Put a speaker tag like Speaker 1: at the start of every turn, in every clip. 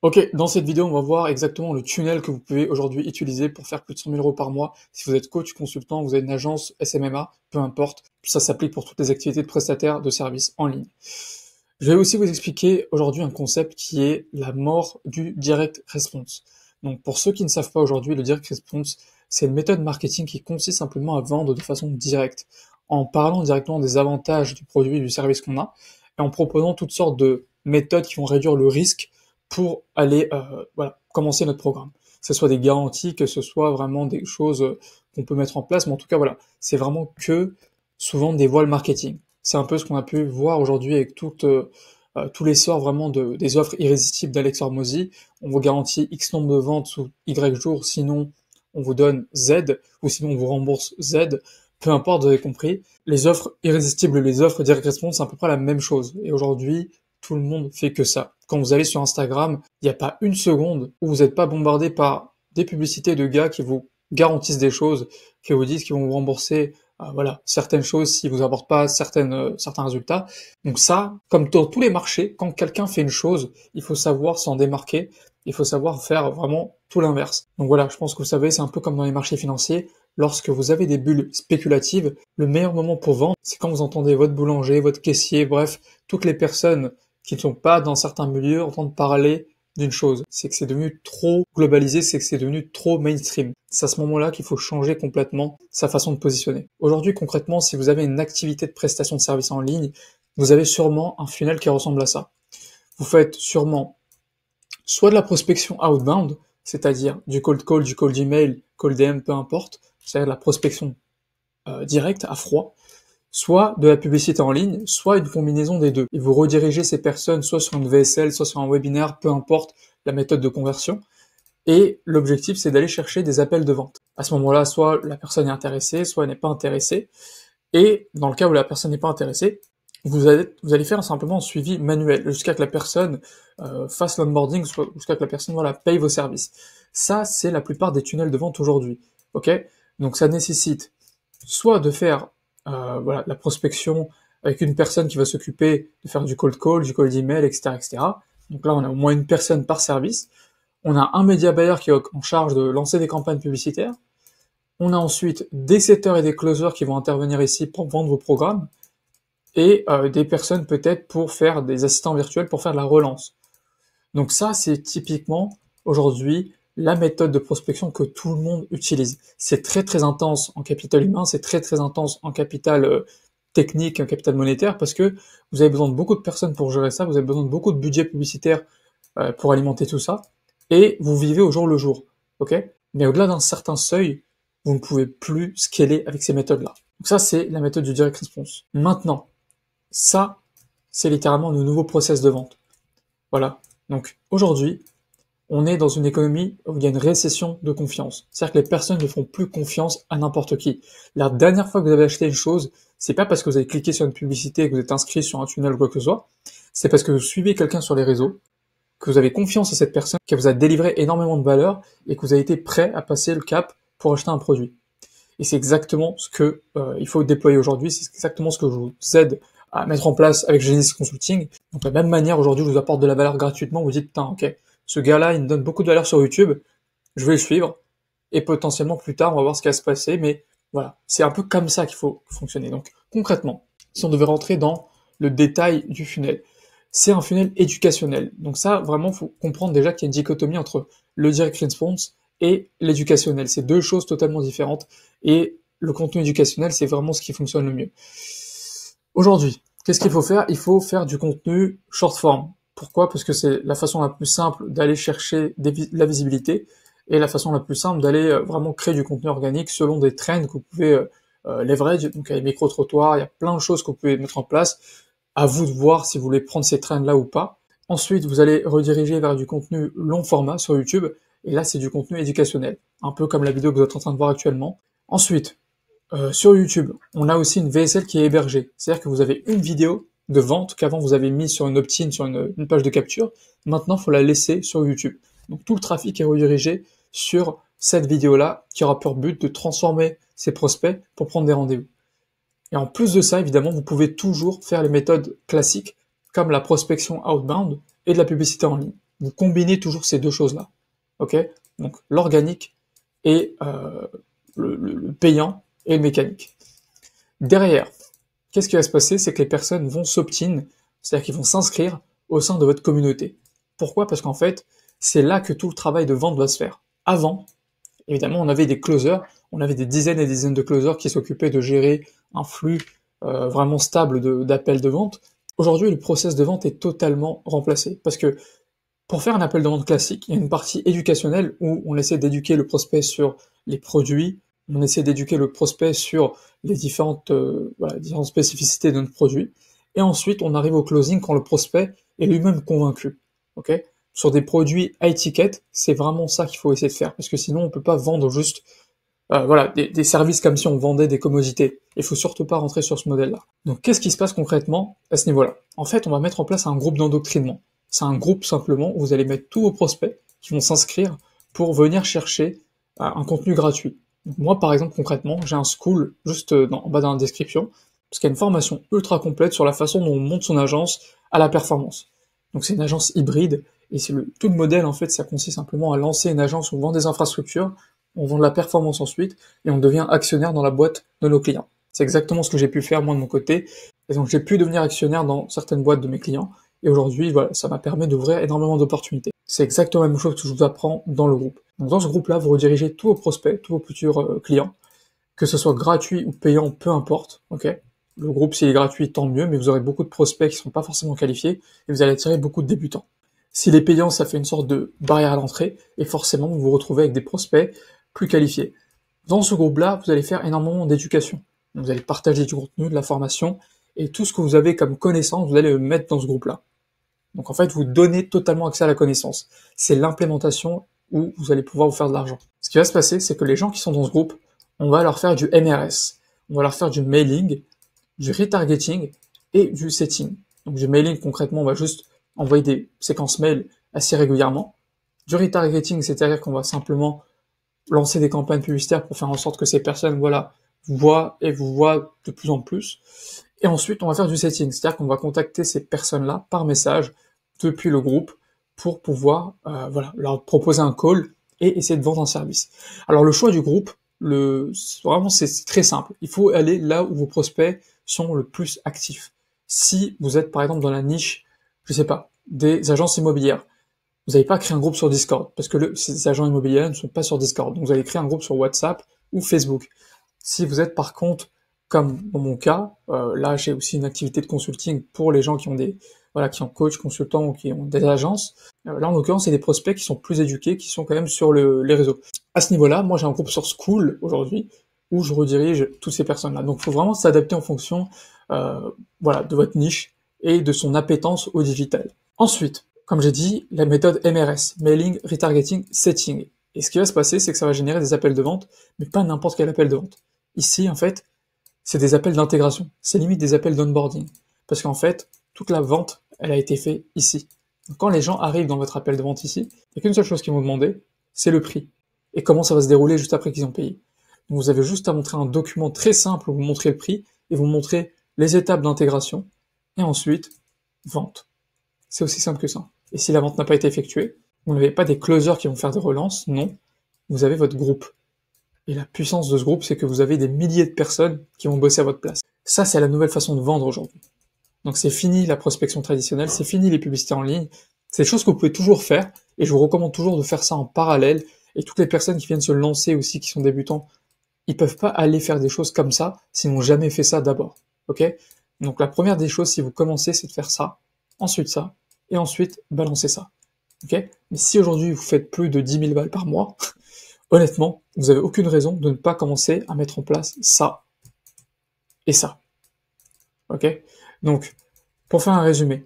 Speaker 1: Ok, dans cette vidéo, on va voir exactement le tunnel que vous pouvez aujourd'hui utiliser pour faire plus de 100 000 euros par mois. Si vous êtes coach, consultant, vous avez une agence, SMMA, peu importe, ça s'applique pour toutes les activités de prestataires de services en ligne. Je vais aussi vous expliquer aujourd'hui un concept qui est la mort du direct response. Donc pour ceux qui ne savent pas aujourd'hui, le direct response, c'est une méthode marketing qui consiste simplement à vendre de façon directe, en parlant directement des avantages du produit et du service qu'on a, et en proposant toutes sortes de méthodes qui vont réduire le risque pour aller commencer notre programme. Que ce soit des garanties, que ce soit vraiment des choses qu'on peut mettre en place, mais en tout cas voilà, c'est vraiment que souvent des voiles marketing. C'est un peu ce qu'on a pu voir aujourd'hui avec tout l'essor vraiment des offres irrésistibles d'Alex Hormozy. On vous garantit X nombre de ventes sous Y jours, sinon on vous donne Z, ou sinon on vous rembourse Z, peu importe, vous avez compris. Les offres irrésistibles, les offres direct response, c'est à peu près la même chose. Et aujourd'hui, tout le monde fait que ça. Quand vous allez sur Instagram, il n'y a pas une seconde où vous n'êtes pas bombardé par des publicités de gars qui vous garantissent des choses, qui vous disent qu'ils vont vous rembourser certaines choses si vous apportez pas certains résultats. Donc ça, comme dans tous les marchés, quand quelqu'un fait une chose, il faut savoir s'en démarquer, il faut savoir faire vraiment tout l'inverse. Donc voilà, je pense que vous savez, c'est un peu comme dans les marchés financiers. Lorsque vous avez des bulles spéculatives, le meilleur moment pour vendre, c'est quand vous entendez votre boulanger, votre caissier, bref, toutes les personnes qui ne sont pas dans certains milieux entendent parler d'une chose, c'est que c'est devenu trop globalisé, c'est que c'est devenu trop mainstream. C'est à ce moment-là qu'il faut changer complètement sa façon de positionner. Aujourd'hui, concrètement, si vous avez une activité de prestation de service en ligne, vous avez sûrement un funnel qui ressemble à ça. Vous faites sûrement soit de la prospection outbound, c'est-à-dire du cold call, du cold email, cold DM, peu importe, c'est-à-dire de la prospection directe, à froid, soit de la publicité en ligne, soit une combinaison des deux. Et vous redirigez ces personnes soit sur une VSL, soit sur un webinaire, peu importe la méthode de conversion. Et l'objectif, c'est d'aller chercher des appels de vente. À ce moment-là, soit la personne est intéressée, soit elle n'est pas intéressée. Et dans le cas où la personne n'est pas intéressée, vous allez faire simplement un suivi manuel jusqu'à que la personne fasse l'onboarding, jusqu'à que la personne paye vos services. Ça, c'est la plupart des tunnels de vente aujourd'hui. Ok ? Donc ça nécessite soit de faire la prospection avec une personne qui va s'occuper de faire du cold call, du cold email, etc., etc. Donc là, on a au moins une personne par service. On a un média buyer qui est en charge de lancer des campagnes publicitaires. On a ensuite des setters et des closers qui vont intervenir ici pour vendre vos programmes. Et des personnes peut-être pour faire des assistants virtuels pour faire de la relance. Donc ça, c'est typiquement aujourd'hui la méthode de prospection que tout le monde utilise. C'est très très intense en capital humain, c'est très très intense en capital technique, en capital monétaire, parce que vous avez besoin de beaucoup de personnes pour gérer ça, vous avez besoin de beaucoup de budget publicitaire pour alimenter tout ça, et vous vivez au jour le jour, ok ? Mais au-delà d'un certain seuil, vous ne pouvez plus scaler avec ces méthodes-là. Donc ça, c'est la méthode du direct response. Maintenant, ça, c'est littéralement le nouveau process de vente. Voilà. Donc aujourd'hui, on est dans une économie où il y a une récession de confiance. C'est-à-dire que les personnes ne font plus confiance à n'importe qui. La dernière fois que vous avez acheté une chose, c'est pas parce que vous avez cliqué sur une publicité et que vous êtes inscrit sur un tunnel ou quoi que ce soit, c'est parce que vous suivez quelqu'un sur les réseaux, que vous avez confiance à cette personne, qui vous a délivré énormément de valeur et que vous avez été prêt à passer le cap pour acheter un produit. Et c'est exactement ce que il faut déployer aujourd'hui, c'est exactement ce que je vous aide à mettre en place avec Genesis Consulting. Donc de la même manière, aujourd'hui, je vous apporte de la valeur gratuitement, vous dites, putain, ok, ce gars-là, il me donne beaucoup de valeur sur YouTube, je vais le suivre, et potentiellement plus tard, on va voir ce qui va se passer, mais voilà, c'est un peu comme ça qu'il faut fonctionner. Donc concrètement, si on devait rentrer dans le détail du funnel, c'est un funnel éducationnel. Donc ça, vraiment, faut comprendre déjà qu'il y a une dichotomie entre le direct response et l'éducationnel. C'est deux choses totalement différentes, et le contenu éducationnel, c'est vraiment ce qui fonctionne le mieux. Aujourd'hui, qu'est-ce qu'il faut faire ? Il faut faire du contenu short form. Pourquoi ? Parce que c'est la façon la plus simple d'aller chercher la visibilité et la façon la plus simple d'aller vraiment créer du contenu organique selon des trends que vous pouvez leverage. Donc il y a les micro-trottoirs, il y a plein de choses que vous pouvez mettre en place. À vous de voir si vous voulez prendre ces trends-là ou pas. Ensuite, vous allez rediriger vers du contenu long format sur YouTube. Et là, c'est du contenu éducationnel. Un peu comme la vidéo que vous êtes en train de voir actuellement. Ensuite, sur YouTube, on a aussi une VSL qui est hébergée. C'est-à-dire que vous avez une vidéo de vente qu'avant vous avez mis sur une opt-in, sur une page de capture. Maintenant, il faut la laisser sur YouTube. Donc tout le trafic est redirigé sur cette vidéo-là qui aura pour but de transformer ses prospects pour prendre des rendez-vous. Et en plus de ça, évidemment, vous pouvez toujours faire les méthodes classiques comme la prospection outbound et de la publicité en ligne. vous combinez toujours ces deux choses-là. Ok? Donc l'organique et le payant et le mécanique. Derrière, qu'est-ce qui va se passer? C'est que les personnes vont s'opt-in, c'est-à-dire qu'ils vont s'inscrire au sein de votre communauté. Pourquoi? Parce qu'en fait, c'est là que tout le travail de vente doit se faire. Avant, évidemment, on avait des closers, on avait des dizaines et des dizaines de closers qui s'occupaient de gérer un flux vraiment stable d'appels de vente. Aujourd'hui, le process de vente est totalement remplacé, parce que pour faire un appel de vente classique, il y a une partie éducationnelle où on essaie d'éduquer le prospect sur les produits, on essaie d'éduquer le prospect sur les différentes spécificités de notre produit, et ensuite on arrive au closing quand le prospect est lui-même convaincu. Ok? Sur des produits à étiquette, c'est vraiment ça qu'il faut essayer de faire, parce que sinon on peut pas vendre juste des services comme si on vendait des commodités. Il faut surtout pas rentrer sur ce modèle-là. Donc qu'est-ce qui se passe concrètement à ce niveau-là? En fait, on va mettre en place un groupe d'endoctrinement. C'est un groupe simplement où vous allez mettre tous vos prospects qui vont s'inscrire pour venir chercher un contenu gratuit. Donc moi, par exemple, concrètement, j'ai un school juste en bas dans la description, parce qu'il y a une formation ultra complète sur la façon dont on monte son agence à la performance. Donc c'est une agence hybride, et tout le modèle, en fait, ça consiste simplement à lancer une agence où on vend des infrastructures, on vend de la performance ensuite, et on devient actionnaire dans la boîte de nos clients. C'est exactement ce que j'ai pu faire moi de mon côté, et donc j'ai pu devenir actionnaire dans certaines boîtes de mes clients, et aujourd'hui, voilà, ça m'a permis d'ouvrir énormément d'opportunités. C'est exactement la même chose que je vous apprends dans le groupe. Donc dans ce groupe-là, vous redirigez tous vos prospects, tous vos futurs clients, que ce soit gratuit ou payant, peu importe, ok? Le groupe, s'il est gratuit, tant mieux, mais vous aurez beaucoup de prospects qui ne sont pas forcément qualifiés, et vous allez attirer beaucoup de débutants. S'il est payant, ça fait une sorte de barrière à l'entrée, et forcément, vous vous retrouvez avec des prospects plus qualifiés. Dans ce groupe-là, vous allez faire énormément d'éducation. Vous allez partager du contenu, de la formation, et tout ce que vous avez comme connaissance, vous allez le mettre dans ce groupe-là. Donc en fait, vous donnez totalement accès à la connaissance. C'est l'implémentation où vous allez pouvoir vous faire de l'argent. Ce qui va se passer, c'est que les gens qui sont dans ce groupe, on va leur faire du MRS, on va leur faire du mailing, du retargeting et du setting. Donc du mailing, concrètement, on va juste envoyer des séquences mail assez régulièrement. Du retargeting, c'est-à-dire qu'on va simplement lancer des campagnes publicitaires pour faire en sorte que ces personnes, vous voient de plus en plus. Et ensuite, on va faire du setting, c'est-à-dire qu'on va contacter ces personnes-là par message depuis le groupe pour pouvoir leur proposer un call et essayer de vendre un service. Alors le choix du groupe, c'est très simple. Il faut aller là où vos prospects sont le plus actifs. Si vous êtes par exemple dans la niche, je sais pas, des agences immobilières, vous n'allez pas créer un groupe sur Discord, parce que ces agents immobiliers ne sont pas sur Discord. Donc vous allez créer un groupe sur WhatsApp ou Facebook. Si vous êtes par contre, comme dans mon cas, là j'ai aussi une activité de consulting pour les gens qui ont qui ont coach, consultants ou qui ont des agences. Là en l'occurrence c'est des prospects qui sont plus éduqués, qui sont quand même sur les réseaux. À ce niveau-là, moi j'ai un groupe sur School aujourd'hui où je redirige toutes ces personnes-là. Donc il faut vraiment s'adapter en fonction de votre niche et de son appétence au digital. Ensuite, comme j'ai dit, la méthode MRS, Mailing, Retargeting, Setting. Et ce qui va se passer, c'est que ça va générer des appels de vente, mais pas n'importe quel appel de vente. Ici, en fait, c'est des appels d'intégration. C'est limite des appels d'onboarding. Parce qu'en fait, toute la vente, elle a été faite ici. Donc, quand les gens arrivent dans votre appel de vente ici, il n'y a qu'une seule chose qu'ils vont demander, c'est le prix. Et comment ça va se dérouler juste après qu'ils ont payé. Donc, vous avez juste à montrer un document très simple où vous montrez le prix et vous montrez les étapes d'intégration. Et ensuite, vente. C'est aussi simple que ça. Et si la vente n'a pas été effectuée, vous n'avez pas des closers qui vont faire des relances, non. Vous avez votre groupe. Et la puissance de ce groupe, c'est que vous avez des milliers de personnes qui vont bosser à votre place. Ça, c'est la nouvelle façon de vendre aujourd'hui. Donc c'est fini la prospection traditionnelle, c'est fini les publicités en ligne. C'est des choses que vous pouvez toujours faire, et je vous recommande toujours de faire ça en parallèle. Et toutes les personnes qui viennent se lancer aussi, qui sont débutants, ils peuvent pas aller faire des choses comme ça s'ils n'ont jamais fait ça d'abord. Ok? Donc la première des choses, si vous commencez, c'est de faire ça, ensuite ça, et ensuite balancer ça. Ok? Mais si aujourd'hui vous faites plus de 10 000 balles par mois, honnêtement, vous avez aucune raison de ne pas commencer à mettre en place ça et ça. Ok? Donc, pour faire un résumé,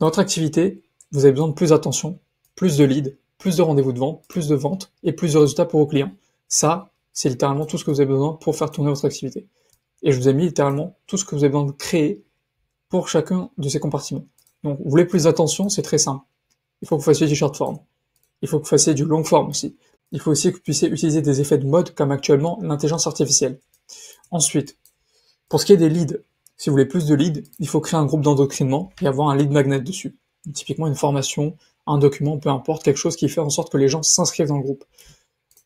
Speaker 1: dans votre activité, vous avez besoin de plus d'attention, plus de leads, plus de rendez-vous de vente, plus de ventes et plus de résultats pour vos clients. Ça, c'est littéralement tout ce que vous avez besoin pour faire tourner votre activité. Et je vous ai mis littéralement tout ce que vous avez besoin de créer pour chacun de ces compartiments. Donc, vous voulez plus d'attention, c'est très simple. Il faut que vous fassiez du short form. Il faut que vous fassiez du long form aussi. Il faut aussi que vous puissiez utiliser des effets de mode comme actuellement l'intelligence artificielle. Ensuite, pour ce qui est des leads, si vous voulez plus de leads, il faut créer un groupe d'endoctrinement et avoir un lead magnet dessus. Donc, typiquement une formation, un document, peu importe, quelque chose qui fait en sorte que les gens s'inscrivent dans le groupe.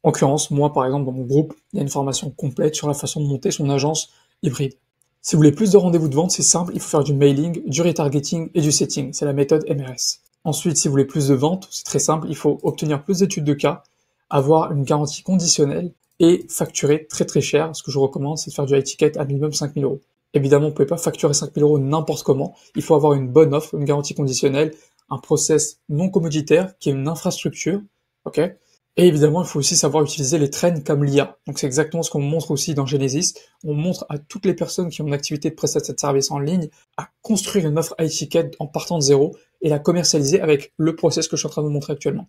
Speaker 1: En l'occurrence, moi par exemple, dans mon groupe, il y a une formation complète sur la façon de monter son agence hybride. Si vous voulez plus de rendez-vous de vente, c'est simple, il faut faire du mailing, du retargeting et du setting. C'est la méthode MRS. Ensuite, si vous voulez plus de ventes, c'est très simple, il faut obtenir plus d'études de cas, avoir une garantie conditionnelle et facturer très très cher. Ce que je vous recommande, c'est de faire du high ticket à minimum 5 000 euros. Évidemment, vous pouvez pas facturer 5 000 euros n'importe comment. Il faut avoir une bonne offre, une garantie conditionnelle, un process non commoditaire qui est une infrastructure, ok? Et évidemment, il faut aussi savoir utiliser les trends comme l'IA. Donc c'est exactement ce qu'on montre aussi dans Genesis. On montre à toutes les personnes qui ont une activité de prestation de service en ligne à construire une offre high ticket en partant de zéro et la commercialiser avec le process que je suis en train de vous montrer actuellement.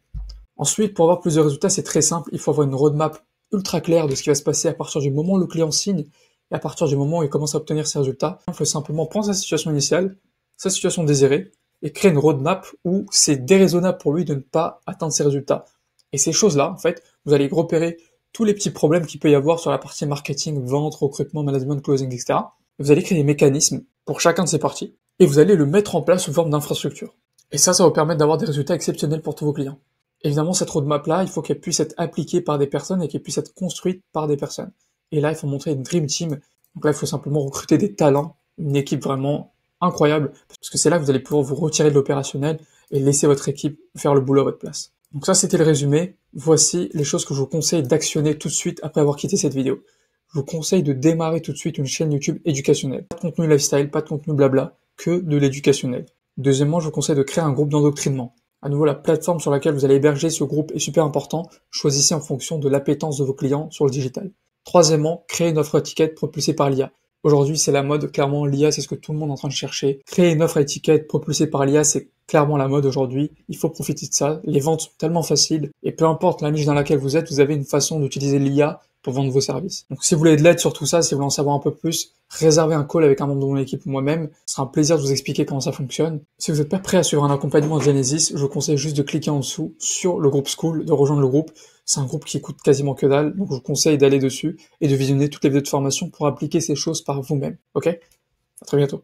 Speaker 1: Ensuite, pour avoir plus de résultats, c'est très simple. Il faut avoir une roadmap ultra claire de ce qui va se passer à partir du moment où le client signe et à partir du moment où il commence à obtenir ses résultats. Il faut simplement prendre sa situation initiale, sa situation désirée et créer une roadmap où c'est déraisonnable pour lui de ne pas atteindre ses résultats. Et ces choses-là, en fait, vous allez repérer tous les petits problèmes qu'il peut y avoir sur la partie marketing, vente, recrutement, management, closing, etc. Vous allez créer des mécanismes pour chacun de ces parties et vous allez le mettre en place sous forme d'infrastructure. Et ça va vous permettre d'avoir des résultats exceptionnels pour tous vos clients. Évidemment, cette roadmap-là, il faut qu'elle puisse être appliquée par des personnes et qu'elle puisse être construite par des personnes. Et là, il faut montrer une dream team. Donc là, il faut simplement recruter des talents, une équipe vraiment incroyable, parce que c'est là que vous allez pouvoir vous retirer de l'opérationnel et laisser votre équipe faire le boulot à votre place. Donc ça, c'était le résumé. Voici les choses que je vous conseille d'actionner tout de suite après avoir quitté cette vidéo. Je vous conseille de démarrer tout de suite une chaîne YouTube éducationnelle. Pas de contenu lifestyle, pas de contenu blabla, que de l'éducationnel. Deuxièmement, je vous conseille de créer un groupe d'endoctrinement. À nouveau, la plateforme sur laquelle vous allez héberger ce groupe est super important. Choisissez en fonction de l'appétence de vos clients sur le digital. Troisièmement, créer une offre étiquette propulsée par l'IA. Aujourd'hui, c'est la mode. Clairement, l'IA, c'est ce que tout le monde est en train de chercher. Créer une offre étiquette propulsée par l'IA, c'est clairement la mode aujourd'hui. Il faut profiter de ça. Les ventes sont tellement faciles. Et peu importe la niche dans laquelle vous êtes, vous avez une façon d'utiliser l'IA pour vendre vos services. Donc, si vous voulez de l'aide sur tout ça, si vous voulez en savoir un peu plus, réservez un call avec un membre de mon équipe ou moi-même. Ce sera un plaisir de vous expliquer comment ça fonctionne. Si vous n'êtes pas prêt à suivre un accompagnement de Genesis, je vous conseille juste de cliquer en dessous sur le groupe School, de rejoindre le groupe. C'est un groupe qui coûte quasiment que dalle, donc je vous conseille d'aller dessus et de visionner toutes les vidéos de formation pour appliquer ces choses par vous-même. Ok? À très bientôt.